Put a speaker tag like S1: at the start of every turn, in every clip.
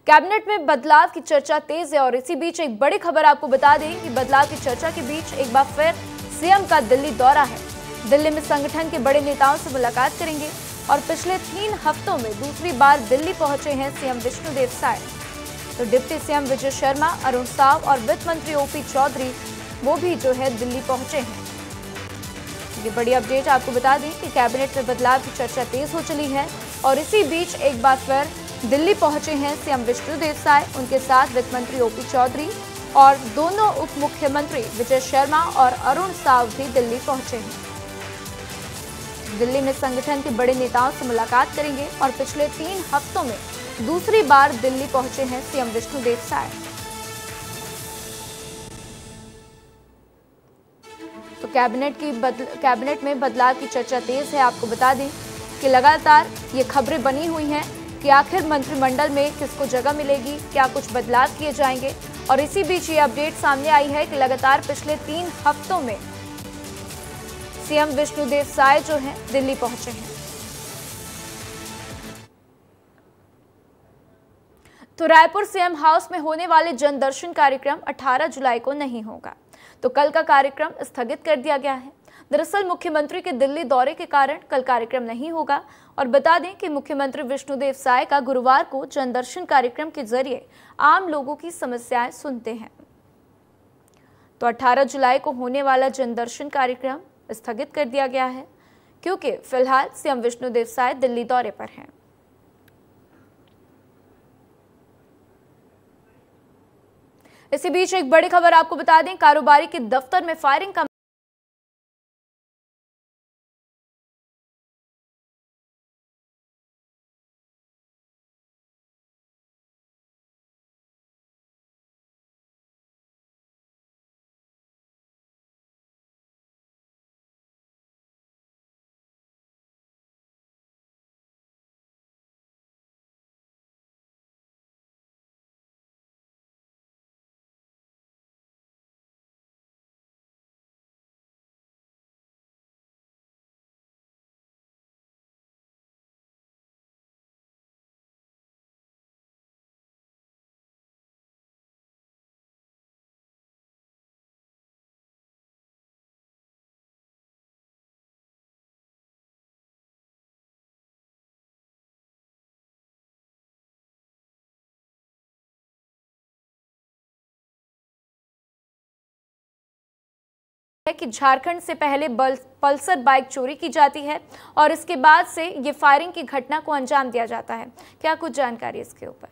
S1: Cabinet में बदलाव की चर्चा तेज है और इसी बीच एक बड़ी खबर आपको बता दें कि बदलाव की चर्चा के बीच एक बार फिर सीएम का दिल्ली दौरा है। दिल्ली में संगठन के बड़े नेताओं से मुलाकात करेंगे और पिछले 3 हफ्तों में दूसरी बार दिल्ली पहुंचे हैं सीएम विष्णुदेव साय। तो डिप्टी सीएम विजय शर्मा, अरुण साव और वित्त मंत्री ओपी चौधरी वो भी जो है दिल्ली पहुंचे हैं। ये बड़ी अपडेट आपको बता दें कि कैबिनेट में बदलाव की चर्चा तेज हो चली है और इसी बीच एक बार फिर दिल्ली पहुंचे हैं सीएम विष्णुदेव साय, उनके साथ वित्त मंत्री ओपी चौधरी और दोनों उप मुख्यमंत्री विजय शर्मा और अरुण साव भी दिल्ली पहुंचे हैं। दिल्ली में संगठन के बड़े नेताओं से मुलाकात करेंगे और पिछले 3 हफ्तों में दूसरी बार दिल्ली पहुंचे हैं सीएम विष्णुदेव साय। तो कैबिनेट में बदलाव की चर्चा तेज है। आपको बता दें कि लगातार ये खबरें बनी हुई हैं कि आखिर मंत्रिमंडल में किसको जगह मिलेगी, क्या कुछ बदलाव किए जाएंगे। और इसी बीच ये अपडेट सामने आई है कि लगातार पिछले 3 हफ्तों में सीएम विष्णुदेव साय जो हैं दिल्ली पहुंचे हैं। तो रायपुर सीएम हाउस में होने वाले जनदर्शन कार्यक्रम 18 जुलाई को नहीं होगा, तो कल का कार्यक्रम स्थगित कर दिया गया है। दरअसल मुख्यमंत्री के दिल्ली दौरे के कारण कल कार्यक्रम नहीं होगा और बता दें कि मुख्यमंत्री विष्णुदेव साय का गुरुवार को जनदर्शन कार्यक्रम के जरिए आम लोगों की समस्याएं सुनते हैं। तो 18 जुलाई को होने वाला जनदर्शन कार्यक्रम स्थगित कर दिया गया है क्योंकि फिलहाल सीएम विष्णुदेव साय दिल्ली दौरे पर हैं। इसी बीच एक बड़ी खबर आपको बता दें, कारोबारी के दफ्तर में फायरिंग का है कि झारखंड से पहले पल्सर बाइक चोरी की जाती है और इसके बाद से ये फायरिंग की घटना को अंजाम दिया जाता है। क्या कुछ जानकारी इसके ऊपर?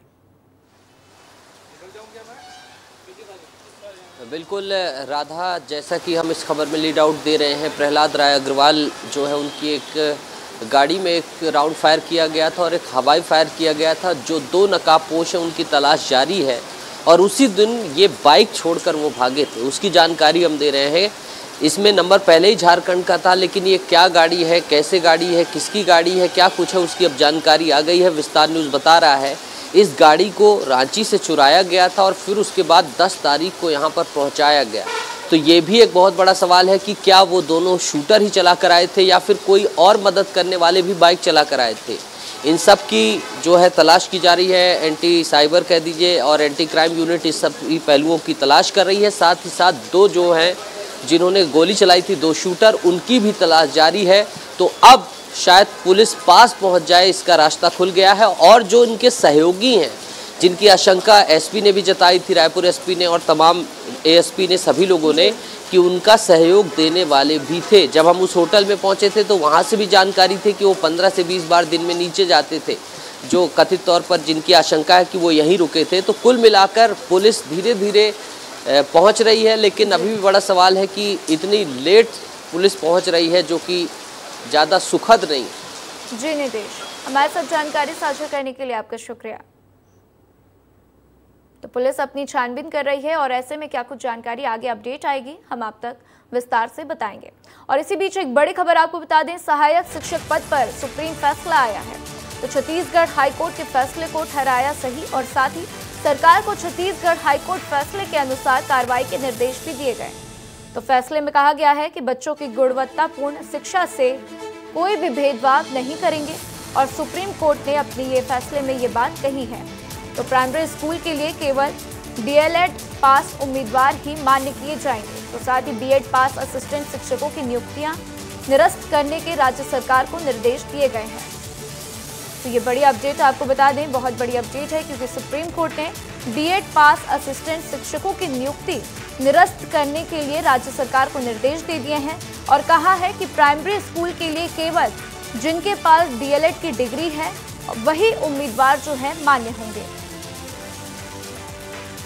S2: बिल्कुल राधा, जैसा कि हम इस खबर में लीड आउट दे रहे हैं, प्रहलाद राय अग्रवाल जो है उनकी एक गाड़ी में एक राउंड फायर किया गया था और एक हवाई फायर किया गया था। जो 2 नकाबपोश हैं उनकी तलाश जारी है और उसी दिन ये बाइक छोड़कर वो भागे थे, उसकी जानकारी हम दे रहे हैं। इसमें नंबर पहले ही झारखंड का था, लेकिन ये क्या गाड़ी है, कैसे गाड़ी है, किसकी गाड़ी है, क्या कुछ है, उसकी अब जानकारी आ गई है। विस्तार न्यूज़ बता रहा है इस गाड़ी को रांची से चुराया गया था और फिर उसके बाद 10 तारीख को यहाँ पर पहुँचाया गया। तो ये भी एक बहुत बड़ा सवाल है कि क्या वो दोनों शूटर ही चला कर आए थे या फिर कोई और मदद करने वाले भी बाइक चला कर आए थे। इन सब की जो है तलाश की जा रही है। एंटी साइबर कह दीजिए और एंटी क्राइम यूनिट इस सब पहलुओं की तलाश कर रही है। साथ ही साथ 2 जो हैं जिन्होंने गोली चलाई थी, 2 शूटर, उनकी भी तलाश जारी है। तो अब शायद पुलिस पास पहुंच जाए, इसका रास्ता खुल गया है। और जो इनके सहयोगी हैं जिनकी आशंका एसपी ने भी जताई थी, रायपुर एसपी ने और तमाम एएसपी ने, सभी लोगों ने, कि उनका सहयोग देने वाले भी थे। जब हम उस होटल में पहुंचे थे तो वहां से भी जानकारी थी कि वो 15 से 20 बार दिन में नीचे जाते थे, जो कथित तौर पर जिनकी आशंका है कि वो यहीं रुके थे। तो कुल मिलाकर पुलिस धीरे धीरे पहुंच रही है, लेकिन अभी भी बड़ा सवाल है कि इतनी लेट पुलिस पहुंच रही है, जो कि ज़्यादा सुखद नहीं।
S1: जी निदेश, हमारे साथ जानकारी साझा करने के लिए आपका शुक्रिया। तो पुलिस अपनी छानबीन कर रही है और ऐसे में क्या कुछ जानकारी आगे अपडेट आएगी हम आप तक विस्तार से बताएंगे। और इसी बीच एक बड़ी खबर आपको बता दें, सहायक शिक्षक पद पर सुप्रीम फैसला आया है। तो छत्तीसगढ़ हाईकोर्ट के फैसले को ठहराया सही और साथ ही सरकार को छत्तीसगढ़ हाईकोर्ट फैसले के अनुसार कार्रवाई के निर्देश भी दिए गए। तो फैसले में कहा गया है कि बच्चों की गुणवत्तापूर्ण शिक्षा से कोई भी भेदभाव नहीं करेंगे और सुप्रीम कोर्ट ने अपने ये फैसले में ये बात कही है। तो प्राइमरी स्कूल के लिए केवल डीएलएड पास उम्मीदवार ही मान्य किए जाएंगे। तो साथ ही बीएड पास असिस्टेंट शिक्षकों की नियुक्तियां निरस्त करने के राज्य सरकार को निर्देश दिए गए हैं। तो ये बड़ी अपडेट आपको बता दें, बहुत बड़ी अपडेट है, क्योंकि सुप्रीम कोर्ट ने बीएड पास असिस्टेंट शिक्षकों की नियुक्ति निरस्त करने के लिए राज्य सरकार को निर्देश दे दिए हैं और कहा है कि प्राइमरी स्कूल के लिए केवल जिनके पास डीएलएड की डिग्री है वही उम्मीदवार जो है मान्य होंगे।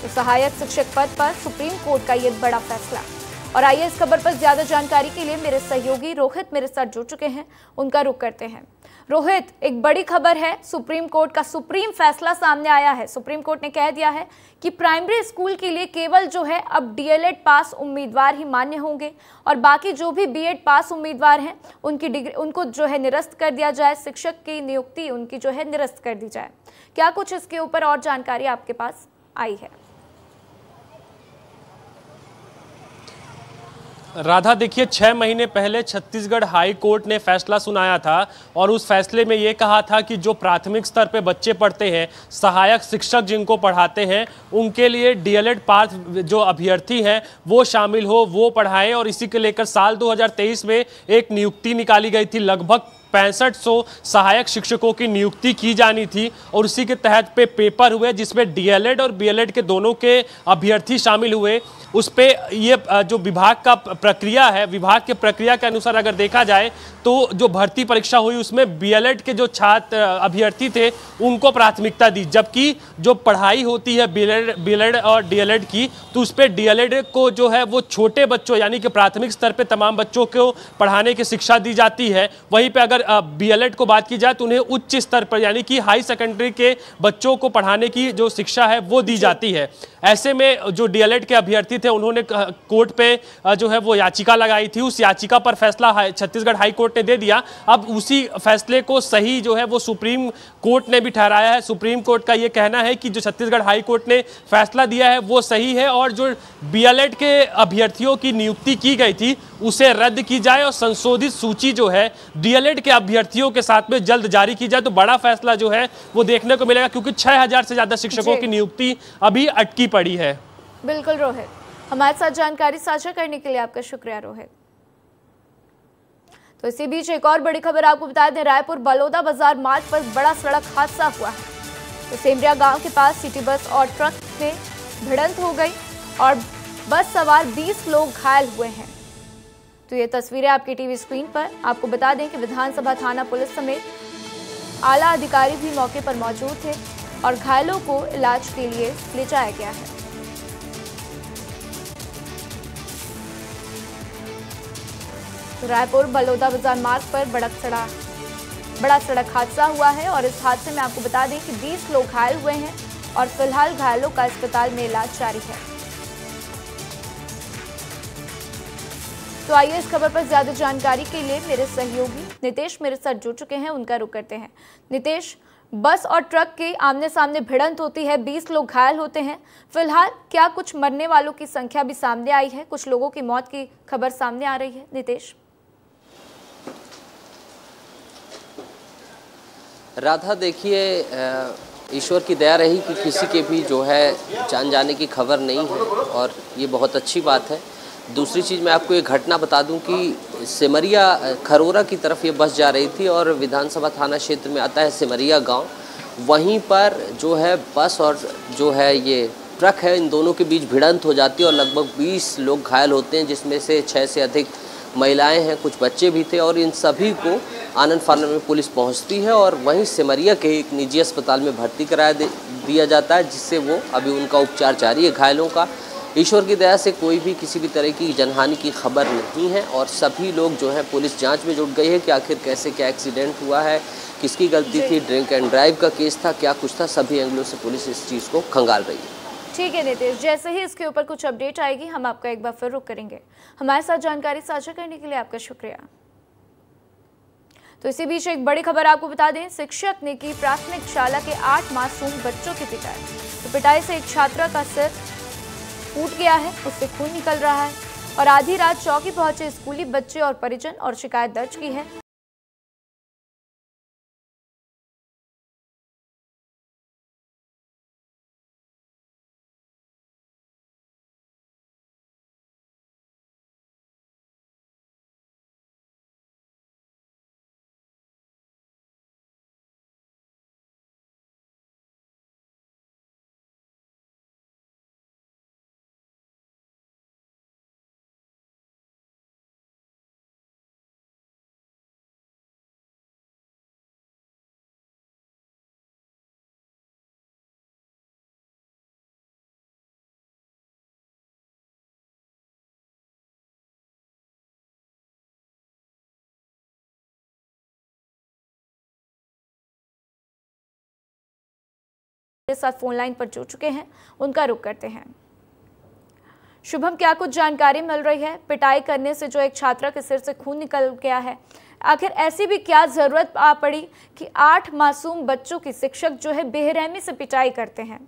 S1: तो सहायक शिक्षक पद पर सुप्रीम कोर्ट का ये बड़ा फैसला। और आइए इस खबर पर ज्यादा जानकारी के लिए मेरे सहयोगी रोहित मेरे साथ जुड़ चुके हैं, उनका रुख करते हैं। रोहित, एक बड़ी खबर है, सुप्रीम कोर्ट का सुप्रीम फैसला सामने आया है। सुप्रीम कोर्ट ने कह दिया है कि प्राइमरी स्कूल के लिए केवल जो है अब डीएलएड पास उम्मीदवार ही मान्य होंगे और बाकी जो भी बीएड पास उम्मीदवार हैं उनकी डिग्री उनको जो है निरस्त कर दिया जाए, शिक्षक की नियुक्ति उनकी जो है निरस्त कर दी जाए। क्या कुछ इसके ऊपर और जानकारी आपके पास आई है?
S3: राधा, देखिए 6 महीने पहले छत्तीसगढ़ हाई कोर्ट ने फैसला सुनाया था और उस फैसले में ये कहा था कि जो प्राथमिक स्तर पे बच्चे पढ़ते हैं, सहायक शिक्षक जिनको पढ़ाते हैं, उनके लिए डीएलएड पास जो अभ्यर्थी हैं वो शामिल हो, वो पढ़ाएं। और इसी को लेकर साल 2023 में एक नियुक्ति निकाली गई थी, लगभग 6500 सहायक शिक्षकों की नियुक्ति की जानी थी और उसी के तहत पे पेपर हुए जिसमें डीएलएड और बीएलएड के दोनों के अभ्यर्थी शामिल हुए। उस पे ये जो विभाग का प्रक्रिया है, विभाग के प्रक्रिया के अनुसार अगर देखा जाए तो जो भर्ती परीक्षा हुई उसमें बीएलएड के जो छात्र अभ्यर्थी थे उनको प्राथमिकता दी, जबकि जो पढ़ाई होती है बीएलएड और डीएलएड की तो उस पर डीएलएड को जो है वो छोटे बच्चों यानी कि प्राथमिक स्तर पे तमाम बच्चों को पढ़ाने की शिक्षा दी जाती है। वहीं पे अगर बीएलएड को बात की जाए तो उन्हें उच्च स्तर पर यानी कि हाई सेकेंडरी के बच्चों को पढ़ाने की जो शिक्षा है वो दी जाती है। ऐसे में जो डीएलएड के अभ्यर्थी थे उन्होंने कोर्ट पे जो है वो याचिका लगाई थी, उस याचिका पर फैसला छत्तीसगढ़ हाई कोर्ट ने दे दिया। अब उसी फैसले को सही जो है वो सुप्रीम कोर्ट ने भी ठहराया है। सुप्रीम कोर्ट का ये कहना है कि जो छत्तीसगढ़ हाई कोर्ट ने फैसला दिया है वो सही है और जो बीएलएड के अभ्यर्थियों की नियुक्ति की गई थी उसे रद्द की जाए और संशोधित सूची जो है डीएलएड के अभ्यर्थियों के साथ में जल्द जारी की जाए। तो बड़ा फैसला जो है वो देखने को मिलेगा, क्योंकि 6000 से ज्यादा शिक्षकों की नियुक्ति अभी अटकी पड़ी है।
S1: बिल्कुल रोहित, हमारे साथ जानकारी साझा करने के लिए आपका शुक्रिया रोहित। तो इसी बीच एक और बड़ी खबर आपको बता दें, रायपुर बलौदा बाजार मार्ग पर बड़ा सड़क हादसा हुआ है। तो सेमरिया गांव के पास सिटी बस और ट्रक में भिड़ंत हो गई और बस सवार 20 लोग घायल हुए हैं। तो ये तस्वीरें आपकी टीवी स्क्रीन पर। आपको बता दें कि विधानसभा थाना पुलिस समेत आला अधिकारी भी मौके पर मौजूद थे और घायलों को इलाज के लिए ले जाया गया है। तो रायपुर बलौदा बाजार मार्ग पर बड़ा सड़क हादसा हुआ है और इस हादसे में आपको बता दें कि 20 लोग घायल हुए हैं और फिलहाल घायलों का अस्पताल में इलाज जारी है। तो आइए इस खबर पर ज्यादा जानकारी के लिए मेरे सहयोगी नितेश मेरे साथ जुड़ चुके हैं, उनका रुख करते हैं। नितेश, बस और ट्रक के आमने सामने भिड़ंत होती है, 20 लोग घायल होते हैं। फिलहाल क्या कुछ मरने वालों की संख्या भी सामने आई है? कुछ लोगों की मौत की खबर सामने आ रही है नितेश।
S2: राधा, देखिए ईश्वर की दया रही कि किसी के भी जो है जान जाने की खबर नहीं है और ये बहुत अच्छी बात है। दूसरी चीज़ मैं आपको ये घटना बता दूं कि सिमरिया खरोरा की तरफ ये बस जा रही थी और विधानसभा थाना क्षेत्र में आता है सिमरिया गांव। वहीं पर जो है बस और जो है ये ट्रक है, इन दोनों के बीच भिड़ंत हो जाती है और लगभग 20 लोग घायल होते हैं, जिसमें से 6 से अधिक महिलाएं हैं, कुछ बच्चे भी थे और इन सभी को आनंद फानन में पुलिस पहुंचती है और वहीं सिमरिया के एक निजी अस्पताल में भर्ती कराया दिया जाता है, जिससे वो अभी उनका उपचार जारी है घायलों का। ईश्वर की दया से कोई भी किसी भी तरह की जनहानि की खबर नहीं है और सभी लोग जो है पुलिस जांच में जुट गई है कि आखिर कैसे क्या एक्सीडेंट हुआ है, किसकी गलती थी, ड्रिंक एंड ड्राइव का केस था, क्या कुछ था, सभी एंगलों से पुलिस इस चीज़ को खंगाल रही है।
S1: ठीक है नितेश, जैसे ही इसके ऊपर कुछ अपडेट आएगी हम आपका एक बार फिर रुख करेंगे। हमारे साथ जानकारी साझा करने के लिए आपका शुक्रिया। तो इसी बीच एक बड़ी खबर आपको बता दें, शिक्षक ने की प्राथमिक शाला के 8 मासूम बच्चों की पिटाई। तो पिटाई से एक छात्रा का सिर फूट गया है, उससे खून निकल रहा है और आधी रात चौकी पहुंचे स्कूली बच्चे और परिजन और शिकायत दर्ज की है। मेरे साथ फोन लाइन पर जुड़ चुके हैं, उनका रुख करते हैं। शुभम, क्या कुछ जानकारी मिल रही है? पिटाई करने से जो एक छात्रा के सिर से खून निकल गया है, आखिर ऐसी भी क्या जरूरत आ पड़ी कि 8 मासूम बच्चों की शिक्षक जो है बेरहमी से पिटाई करते हैं?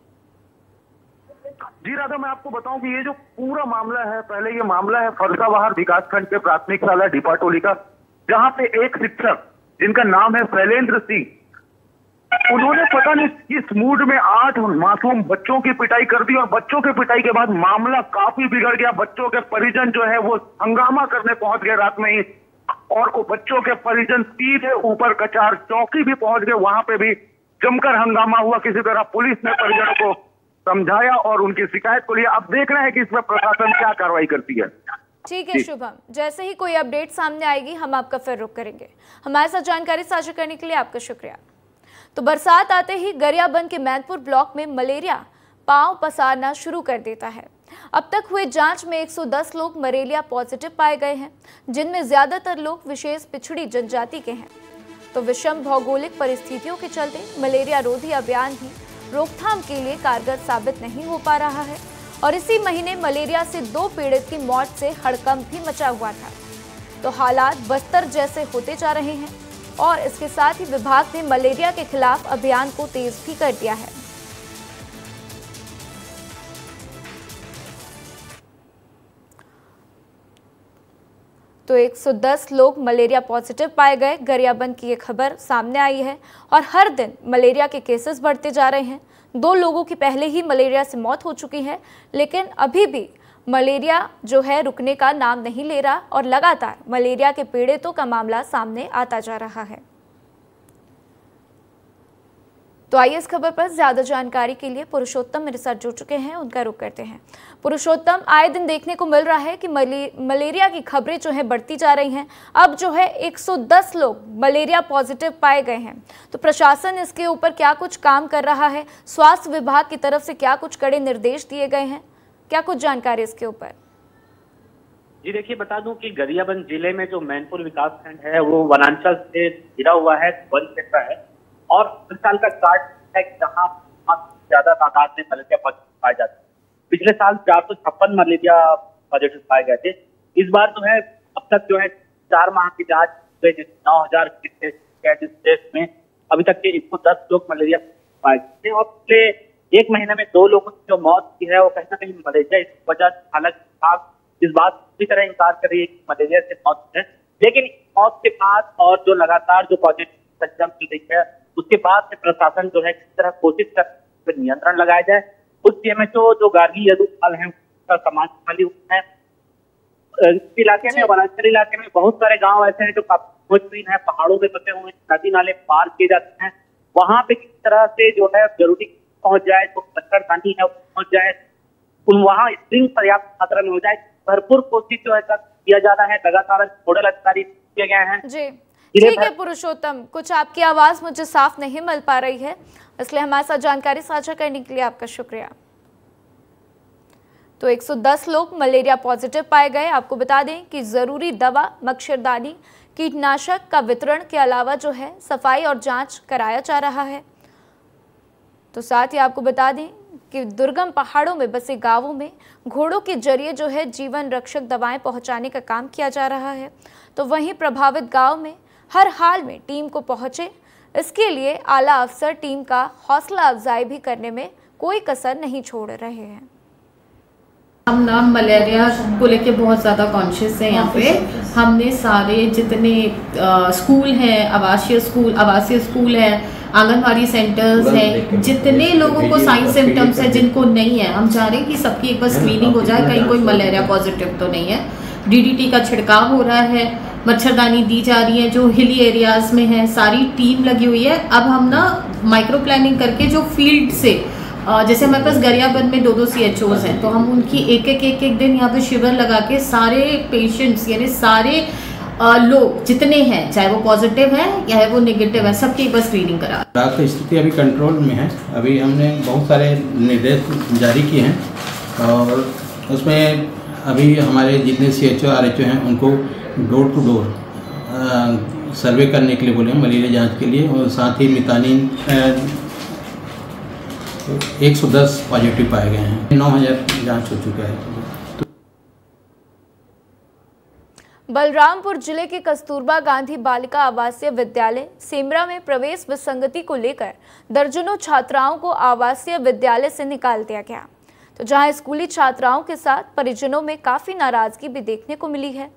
S4: जी राधा, मैं आपको बताऊं कि ये जो पूरा मामला है, पहले ये मामला है फरसाबहार विकासखंड के प्राथमिक शाला डिपाटोली का, जहां पे एक शिक्षक जिनका नाम है शैलेंद्र सिंह, उन्होंने पता नहीं किस मूड में 8 मासूम बच्चों की पिटाई कर दी और बच्चों की पिटाई के बाद मामला काफी बिगड़ गया। बच्चों के परिजन जो है वो हंगामा करने पहुंच गए रात में ही, और बच्चों के परिजन सीधे ऊपर कचार चौकी भी पहुंच गए। वहां पे भी जमकर हंगामा हुआ। किसी तरह पुलिस ने परिजनों को समझाया और उनकी शिकायत को लिया। अब देखना है कि इसमें प्रशासन क्या कार्रवाई करती है।
S1: ठीक है शुभम, जैसे ही कोई अपडेट सामने आएगी हम आपका फिर रुख करेंगे। हमारे साथ जानकारी साझा करने के लिए आपका शुक्रिया। तो बरसात आते ही गरियाबंद के मैनपुर ब्लॉक में मलेरिया पांव पसारना शुरू कर देता है। अब तक हुए जांच में 110 लोग मलेरिया पॉजिटिव पाए गए हैं, जिनमें ज्यादातर लोग विशेष पिछड़ी जनजाति के हैं। तो विषम भौगोलिक परिस्थितियों के चलते मलेरिया रोधी अभियान भी रोकथाम के लिए कारगर साबित नहीं हो पा रहा है और इसी महीने मलेरिया से 2 पीड़ित की मौत से हड़कंप भी मचा हुआ था। तो हालात बस्तर जैसे होते जा रहे हैं और इसके साथ ही विभाग ने मलेरिया के खिलाफ अभियान को तेज भी कर दिया है। तो 110 लोग मलेरिया पॉजिटिव पाए गए। गरियाबंद की ये खबर सामने आई है और हर दिन मलेरिया के केसेस बढ़ते जा रहे हैं। 2 लोगों की पहले ही मलेरिया से मौत हो चुकी है, लेकिन अभी भी मलेरिया जो है रुकने का नाम नहीं ले रहा और लगातार मलेरिया के पीड़ितों का मामला सामने आता जा रहा है। तो आइए इस खबर पर ज्यादा जानकारी के लिए पुरुषोत्तम मेरे साथ जुड़ चुके हैं, उनका रुख करते हैं। पुरुषोत्तम, आए दिन देखने को मिल रहा है कि मलेरिया की खबरें जो है बढ़ती जा रही हैं। अब जो है 110 लोग मलेरिया पॉजिटिव पाए गए हैं, तो प्रशासन इसके ऊपर क्या कुछ काम कर रहा है? स्वास्थ्य विभाग की तरफ से क्या कुछ कड़े निर्देश दिए गए हैं? क्या कुछ जानकारी इसके ऊपर?
S5: जी देखिए, बता दूं कि गरियाबंद जिले में जो मैनपुर विकासखंड है वो वनांचल से घिरा हुआ है, वन क्षेत्र है और इस साल का कार्ड है जहाँ ज्यादा तादाद में मलेरिया पॉजिटिव पाए जाते हैं। पिछले साल 456 मलेरिया पॉजिटिव पाए गए थे। इस बार जो है अब तक जो है 4 माह की जांच 9,000 टेस्ट में अभी तक के 110 लोग मलेरिया पाए गए थे और पिछले 1 महीने में 2 लोगों की जो मौत की है वो कहीं ना कहीं मलेरिया इस वजह से, हालांकि इस बात पूरी तरह इंकार कर रही है कि मलेरिया से मौत है, लेकिन मौत के बाद और जो लगातार जो पॉजिटिव संख्या मिल रही है उसके बाद से प्रशासन जो है किस तरह कोशिश कर नियंत्रण लगाया जाए। उस सीएमएचओ जो गार्गी यदुपाल है उसका समाज खाली है। इस इलाके में, वनांचल इलाके में बहुत सारे गांव ऐसे हैं जो खोजबीन है, पहाड़ों में बसे हुए, नदी नाले पार किए जाते हैं। वहां पे किस तरह से जो है जरूरी पहुंच जाए, जो मच्छरदानी है पहुंच जाए, वहां स्प्रिंग पर्याप्त मात्रा में हो जाए, भरपूर कोशिश जो है किया जा रहा है। लगातार नोडल अधिकारी किए गए हैं।
S1: जी ठीक है पुरुषोत्तम, कुछ आपकी आवाज मुझे साफ नहीं मिल पा रही है, इसलिए हमारे साथ जानकारी साझा करने के लिए आपका शुक्रिया। तो 110 लोग मलेरिया पॉजिटिव पाए गए। आपको बता दें कि जरूरी दवा, मच्छरदानी, कीटनाशक का वितरण के अलावा जो है सफाई और जांच कराया जा रहा है। तो साथ ही आपको बता दें कि दुर्गम पहाड़ों में बसे गांवों में घोड़ों के जरिए जो है जीवन रक्षक दवाएं पहुंचाने का काम किया जा रहा है। तो वहीं प्रभावित गांव में हर हाल में टीम को पहुंचे, इसके लिए आला अफसर टीम का हौसला अफजाई भी करने में कोई कसर नहीं छोड़ रहे हैं।
S6: हम ना मलेरिया को लेके बहुत ज़्यादा कॉन्शियस हैं। यहाँ पे हमने सारे जितने स्कूल हैं, आवासीय स्कूल हैं, आंगनवाड़ी सेंटर्स हैं, जितने लोगों को साइन सिम्टम्स है जिनको नहीं है, हम चाह रहे हैं कि सबकी एक बार स्क्रीनिंग हो जाए, कहीं कोई मलेरिया पॉजिटिव तो नहीं है। डीडीटी का छिड़काव हो रहा है, मच्छरदानी दी जा रही है जो हिली एरियाज में है, सारी टीम लगी हुई है। अब हम ना माइक्रो प्लानिंग करके जो फील्ड से, जैसे हमारे पास गरियाबंद में 2-2 CHOs हैं, तो हम उनकी एक एक दिन यहाँ पे शिविर लगा के सारे पेशेंट्स यानी सारे लोग जितने हैं, चाहे वो पॉजिटिव हैं या वो नेगेटिव है, सबकी एक बार स्क्रीनिंग करा।
S7: रात स्थिति अभी कंट्रोल में है। अभी हमने बहुत सारे निर्देश जारी किए हैं और उसमें अभी हमारे जितने CHO RH हैं उनको डोर टू डोर सर्वे करने के लिए बोले हैं मलेरिया जांच के लिए, और साथ ही मितानिन तो 110 पॉजिटिव पाए गए हैं। 9000 जांच हो चुका है।
S1: बलरामपुर जिले के कस्तूरबा गांधी बालिका आवासीय विद्यालय सेमरा में प्रवेश विसंगति को लेकर दर्जनों छात्राओं को आवासीय विद्यालय से निकाल दिया गया। तो जहां स्कूली छात्राओं के साथ परिजनों में काफी नाराजगी भी देखने को मिली है।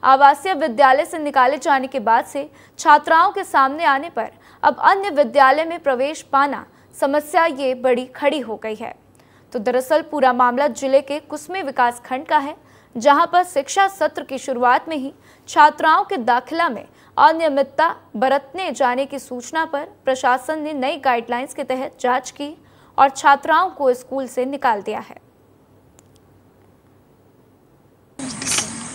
S1: आवासीय विद्यालय से निकाले जाने के बाद से छात्राओं के सामने आने पर अब अन्य विद्यालय में प्रवेश पाना समस्या ये बड़ी खड़ी हो गई है। तो दरअसल पूरा मामला जिले के कुसमी विकास खंड का है, जहां पर शिक्षा सत्र की शुरुआत में ही छात्राओं के दाखिला में अनियमितता बरतने जाने की सूचना पर प्रशासन ने नई गाइडलाइंस के तहत जांच की और छात्राओं को स्कूल से निकाल दिया है।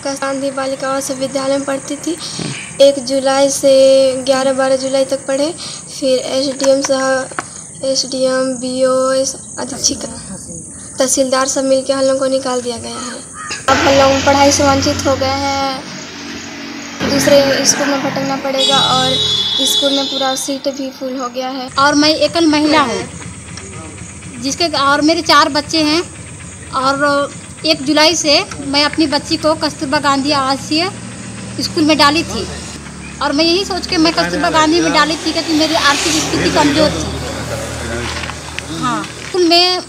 S8: गांधी बालिका आवासीय विद्यालय में पढ़ती थी। 1 जुलाई से 11-12 जुलाई तक पढ़े। फिर एसडीएम बीओ अधीक्षक तहसीलदार सब मिलकर हम लोग को निकाल दिया गया है। अब हम लोग पढ़ाई से वंचित हो गए हैं। दूसरे स्कूल में भटकना पड़ेगा और स्कूल में पूरा सीट भी फुल हो गया है।
S9: और मैं एकल महिला हूँ जिसके और मेरे 4 बच्चे हैं और 1 जुलाई से मैं अपनी बच्ची को कस्तूरबा गांधी आवासीय स्कूल में डाली थी। और मैं यही सोच के मैं कस्तूरबा गांधी में डाली थी क्योंकि मेरी आर्थिक स्थिति कमज़ोर थी। हाँ, स्कूल में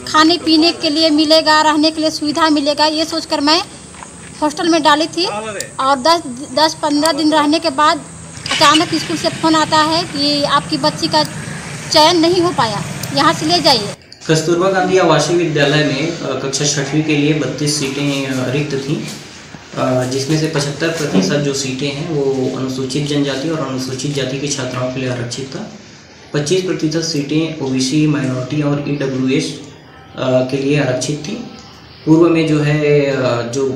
S9: खाने पीने के लिए मिलेगा, रहने के लिए सुविधा मिलेगा, ये सोचकर मैं हॉस्टल में डाली थी। और 10-15 दिन रहने के बाद अचानक स्कूल से फ़ोन आता है कि आपकी बच्ची का चयन नहीं हो पाया, यहाँ से ले जाइए।
S10: कस्तूरबा गांधी आवासीय विद्यालय में कक्षा 6वीं के लिए 32 सीटें रिक्त थीं, जिसमें से 75% जो सीटें हैं वो अनुसूचित जनजाति और अनुसूचित जाति के छात्राओं के लिए आरक्षित था। 25% सीटें ओबीसी, माइनॉरिटी और ईडब्ल्यूएस के लिए आरक्षित थी। पूर्व में जो है जो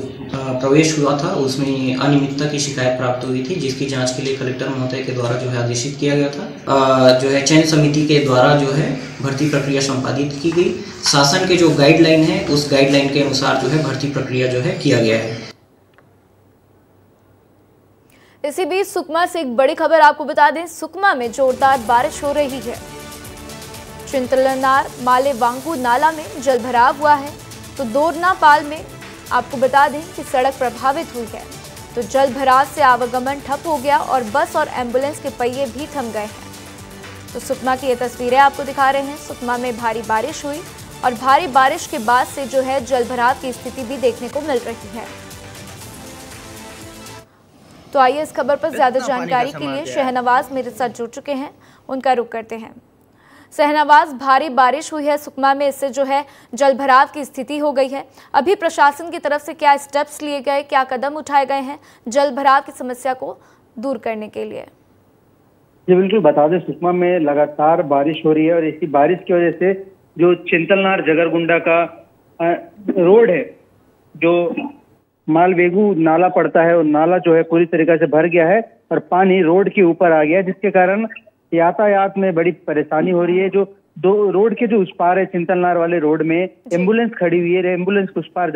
S10: प्रवेश हुआ था उसमें अनियमितता की शिकायत प्राप्त हुई थी, जिसकी जांच के लिए कलेक्टर महोदय के द्वारा जो है आदेशित किया गया था। जो है चयन समिति के द्वारा जो है भर्ती प्रक्रिया संपादित की गई। शासन के जो गाइडलाइन है उस गाइडलाइन के अनुसार जो है भर्ती प्रक्रिया जो है किया गया है।
S1: इसी बीच सुकमा से एक बड़ी खबर आपको बता दें। सुकमा में जोरदार बारिश हो रही है। चिंतलनार माले वांगू नाला में जल भराव हुआ है। तो दोरनापाल में आपको बता दें कि सड़क प्रभावित हुई है। तो जल भराव से आवागमन ठप हो गया और बस और एम्बुलेंस के पहिए भी थम गए हैं। तो सुकमा की ये तस्वीरें आपको दिखा रहे हैं। सुकमा में भारी बारिश हुई और भारी बारिश के बाद से जो है जल भराव की स्थिति भी देखने को मिल रही है। तो आइए इस खबर पर ज्यादा जानकारी के लिए शहनवाज मेरे साथ जुड़ चुके हैं, उनका रुख करते हैं। शहनवाज, भारी बारिश हुई है सुकमा में, इससे जो है जल भराव की स्थिति हो गई है। अभी प्रशासन की तरफ से क्या स्टेप्स लिए गए, क्या कदम उठाए गए हैं जल भराव की समस्या को दूर करने के लिए?
S11: जी बिल्कुल, बता दें सुकमा में लगातार बारिश हो रही है और इसी बारिश की वजह से जो चिंतलनार जगरगुंडा का रोड है, जो मालवेगू नाला पड़ता है, और नाला जो है पूरी तरीके से भर गया है और पानी रोड के ऊपर आ गया, जिसके कारण यातायात में बड़ी परेशानी हो रही है। जो दो रोड के जो उस पार है, चिंतलनार वाले रोड में एम्बुलेंस खड़ी हुई है। एम्बुलेंस को उस पार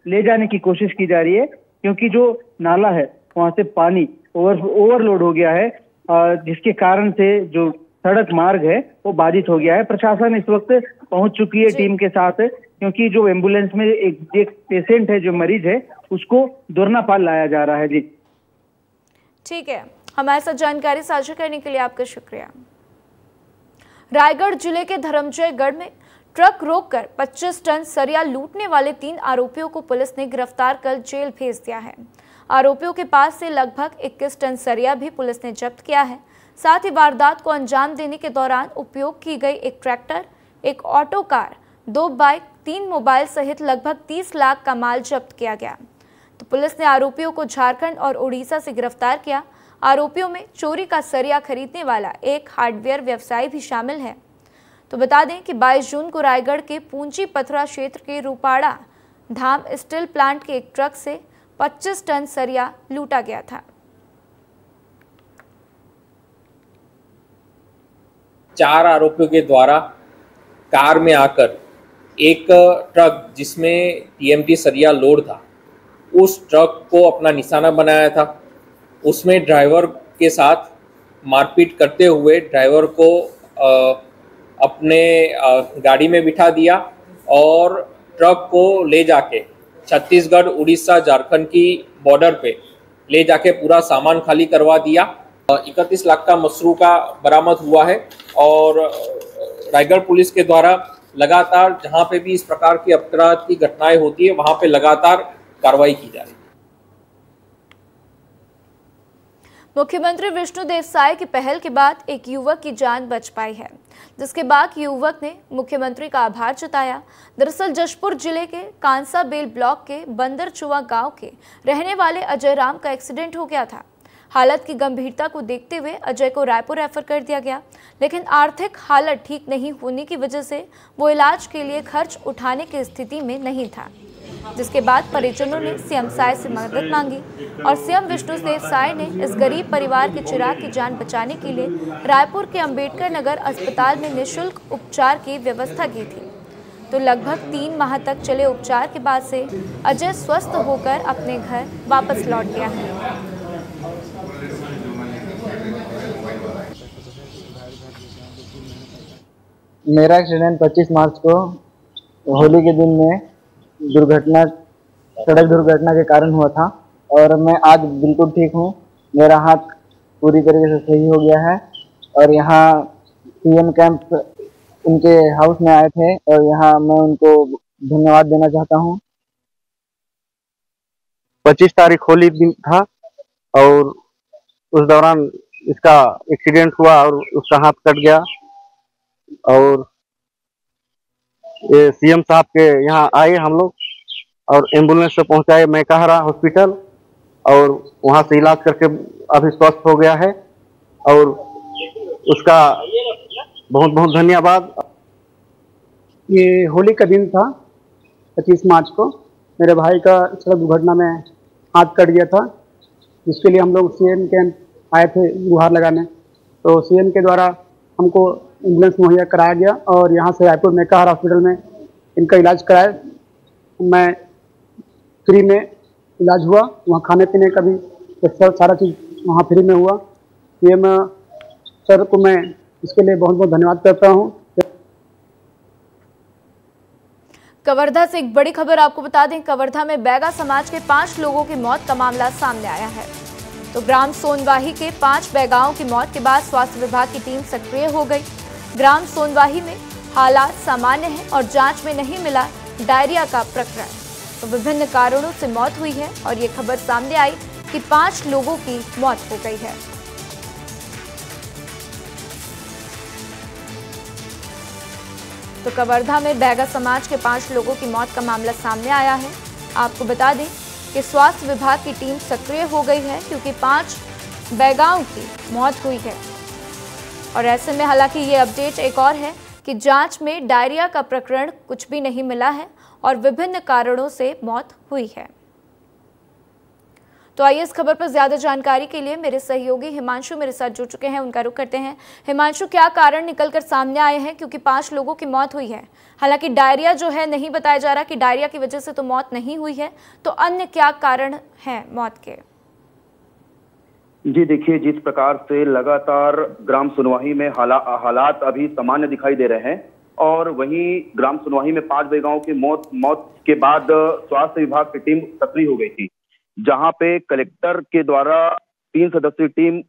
S11: ले जाने की कोशिश की जा रही है, क्योंकि जो नाला है वहां से पानी ओवरलोड हो गया है, जिसके कारण से जो सड़क मार्ग है वो बाधित हो गया है। प्रशासन इस वक्त पहुंच चुकी है टीम के साथ, क्योंकि जो एम्बुलेंस में एक पेशेंट है, जो मरीज है, उसको दोरनापाल लाया जा रहा है। जी
S1: ठीक है, हमारे साथ जानकारी साझा करने के लिए आपका शुक्रिया। रायगढ़ जिले के धर्मजयगढ़ में ट्रक रोककर 25 टन सरिया लूटने वाले 3 आरोपियों को पुलिस ने गिरफ्तार कर जेल भेज दिया है। आरोपियों के पास से लगभग 21 टन सरिया भी पुलिस ने जब्त किया है। साथ ही वारदात को अंजाम देने के दौरान उपयोग की गई एक ट्रैक्टर, एक ऑटो कार, 2 बाइक, 3 मोबाइल सहित लगभग 30 लाख का माल जब्त किया गया। तो पुलिस ने आरोपियों को झारखंड और उड़ीसा से गिरफ्तार किया। आरोपियों में चोरी का सरिया खरीदने वाला एक हार्डवेयर व्यवसायी भी शामिल है। तो बता दें कि 22 जून को रायगढ़ के पूंची पथरा क्षेत्र के रूपाड़ा धाम स्टील प्लांट के एक ट्रक से 25 टन सरिया लूटा गया था।
S12: 4 आरोपियों के द्वारा कार में आकर एक ट्रक जिसमें टीएमटी सरिया लोड था, उस ट्रक को अपना निशाना बनाया था। उसमें ड्राइवर के साथ मारपीट करते हुए ड्राइवर को अपने गाड़ी में बिठा दिया और ट्रक को ले जाके छत्तीसगढ़, उड़ीसा, झारखंड की बॉर्डर पे ले जाके पूरा सामान खाली करवा दिया। 31 लाख का मसरू का बरामद हुआ है और रायगढ़ पुलिस के द्वारा लगातार जहां पे भी इस प्रकार की अपराध की घटनाएं होती है वहां पे लगातार कार्रवाई की जा रही है।
S1: मुख्यमंत्री विष्णुदेव साय की पहल के बाद एक युवक की जान बच पाई है, जिसके बाद युवक ने मुख्यमंत्री का आभार जताया। दरअसल जशपुर जिले के कांसाबेल ब्लॉक के बंदरचुआ गांव के रहने वाले अजय राम का एक्सीडेंट हो गया था। हालत की गंभीरता को देखते हुए अजय को रायपुर रेफर कर दिया गया, लेकिन आर्थिक हालत ठीक नहीं होने की वजह से वो इलाज के लिए खर्च उठाने की स्थिति में नहीं था, जिसके बाद परिजनों ने सीएम साय से मदद मांगी और सीएम विष्णुदेव साय ने इस गरीब परिवार के चिराग की जान बचाने के लिए रायपुर के अंबेडकर नगर अस्पताल में निःशुल्क उपचार की व्यवस्था की थी। तो लगभग 3 माह तक चले उपचार के बाद से अजय स्वस्थ होकर अपने घर वापस लौट गया है।
S13: मेरा एक्सीडेंट 25 मार्च को होली के दिन में सड़क दुर्घटना के कारण हुआ था और मैं आज बिल्कुल ठीक हूँ। मेरा हाथ पूरी तरीके से सही हो गया है और यहाँ सीएम कैंप उनके हाउस में आए थे और यहाँ मैं उनको धन्यवाद देना चाहता हूँ।
S14: 25 तारीख होली दिन था और उस दौरान इसका एक्सीडेंट हुआ और उसका हाथ कट गया और ये सीएम साहब के यहाँ आए हम लोग और एम्बुलेंस से पहुंचाए मैकाहरा हॉस्पिटल और वहां से इलाज करके अभी स्वस्थ हो गया है और उसका बहुत बहुत धन्यवाद।
S11: ये होली का दिन था 25 मार्च को, मेरे भाई का सड़क दुर्घटना में हाथ कट गया था, जिसके लिए हम लोग सीएम कैंप आए थे गुहार लगाने। तो सीएम के द्वारा हमको एम्बुलेंस मुहैया कराया गया और यहाँ से रायपुर मैकाहरा हॉस्पिटल में इनका इलाज कराया। मैं फ्री में इलाज हुआ, वहाँ खाने पीने का भी सारा चीज़ वहाँ फ्री में हुआ। सीएम सर को मैं इसके लिए बहुत बहुत धन्यवाद करता हूँ।
S1: कवर्धा से एक बड़ी खबर आपको बता दें। कवर्धा में बैगा समाज के 5 लोगों की मौत का मामला सामने आया है। तो ग्राम सोनवाही के 5 बैगाओं की मौत के बाद स्वास्थ्य विभाग की टीम सक्रिय हो गई। ग्राम सोनवाही में हालात सामान्य हैं और जांच में नहीं मिला डायरिया का प्रकरण। तो विभिन्न कारणों से मौत हुई है और ये खबर सामने आई कि 5 लोगों की मौत हो गई है। तो कवर्धा में बैगा समाज के 5 लोगों की मौत का मामला सामने आया है। आपको बता दें कि स्वास्थ्य विभाग की टीम सक्रिय हो गई है क्योंकि 5 बैगाओं की मौत हुई है। और ऐसे में हालांकि ये अपडेट एक और है कि जांच में डायरिया का प्रकरण कुछ भी नहीं मिला है और विभिन्न कारणों से मौत हुई है। तो आइए इस खबर पर ज्यादा जानकारी के लिए मेरे सहयोगी हिमांशु मेरे साथ जुड़ चुके हैं, उनका रुख करते हैं। हिमांशु, क्या कारण निकलकर सामने आए हैं क्योंकि 5 लोगों की मौत हुई है? हालांकि डायरिया जो है नहीं बताया जा रहा कि डायरिया की वजह से तो मौत नहीं हुई है, तो अन्य क्या कारण हैं मौत के?
S4: जी देखिए, जिस प्रकार से लगातार ग्राम सुनवाही में हालात अभी सामान्य दिखाई दे रहे हैं और वहीं ग्राम सुनवाही में 5 बैगाओं की मौत के बाद स्वास्थ्य विभाग की टीम सक्रिय हो गई थी, जहां पे कलेक्टर के द्वारा 3 सदस्यीय टीम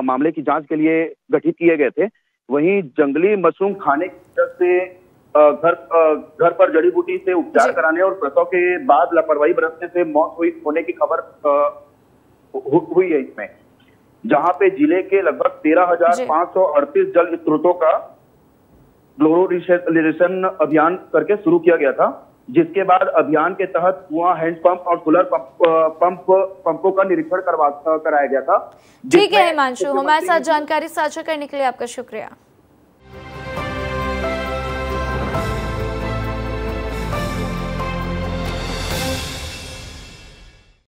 S4: मामले की जांच के लिए गठित किए गए थे। वहीं जंगली मशरूम खाने की वजह से घर पर जड़ी बूटी से उपचार कराने और प्रसव के बाद लापरवाही बरतने से मौत होने की खबर हुई है इसमें, जहां पे जिले के लगभग 13,538 जल स्रोतों का क्लोरिनेशन अभियान करके शुरू किया गया था, जिसके बाद अभियान के तहत कुआं, हैंडपंप और सोलर पंपों का निरीक्षण कराया गया था।
S1: ठीक है हिमांशु, हमारे साथ जानकारी साझा करने के लिए आपका शुक्रिया।